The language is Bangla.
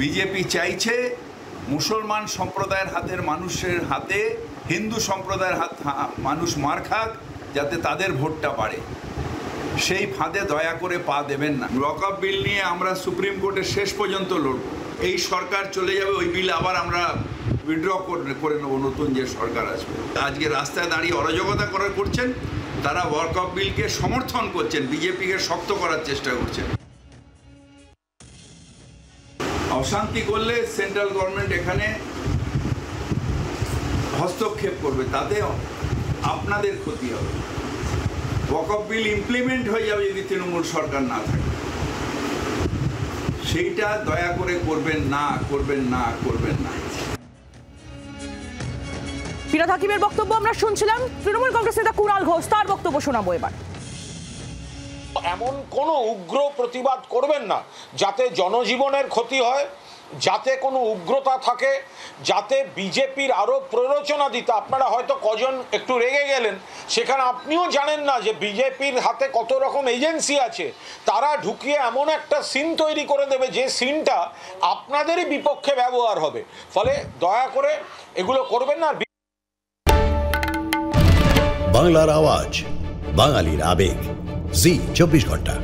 বিজেপি চাইছে মুসলমান সম্প্রদায়ের হাতের মানুষের হাতে হিন্দু সম্প্রদায়ের মানুষ মার খাক, যাতে তাদের ভোটটা বাড়ে। সেই ফাঁদে দয়া করে পা দেবেন না। লকআপ বিল নিয়ে আমরা সুপ্রিম কোর্টে শেষ পর্যন্ত লড়ব। এই সরকার চলে যাবে, ওই বিল আবার আমরা উইথড্র করে নেব, নতুন যে সরকার আসবে। আজকে রাস্তায় দাঁড়িয়ে অরাজকতা করছেন, তারা লকআপ বিলকে সমর্থন করছেন, বিজেপিকে শক্ত করার চেষ্টা করছেন। অশান্তি করলে সেন্ট্রাল গভর্নমেন্ট এখানে হস্তক্ষেপ করবে, তাতে আপনাদের ক্ষতি হবে। ওয়াকফ বিল ইমপ্লিমেন্ট হয়ে যাবে যদি তৃণমূল সরকার না থাকে। সেইটা দয়া করে করবেন না, করবেন না, করবেন না। ফিরহাদ হাকিমের বক্তব্য আমরা শুনছিলাম। তৃণমূল কংগ্রেস নেতা কুণাল ঘোষ, তার বক্তব্য শোনাবো এবার। এমন কোনো উগ্র প্রতিবাদ করবেন না যাতে জনজীবনের ক্ষতি হয়, যাতে কোনো উগ্রতা থাকে, যাতে বিজেপির আরও প্ররোচনা দিতে। আপনারা হয়তো কজন একটু রেগে গেলেন, সেখানে আপনিও জানেন না যে বিজেপির হাতে কত রকম এজেন্সি আছে, তারা ঢুকিয়ে এমন একটা সিন তৈরি করে দেবে যে সিনটা আপনাদেরই বিপক্ষে ব্যবহার হবে। ফলে দয়া করে এগুলো করবেন না। বাংলার আওয়াজ, বাঙালির আবেগ, জি 24 ঘন্টা।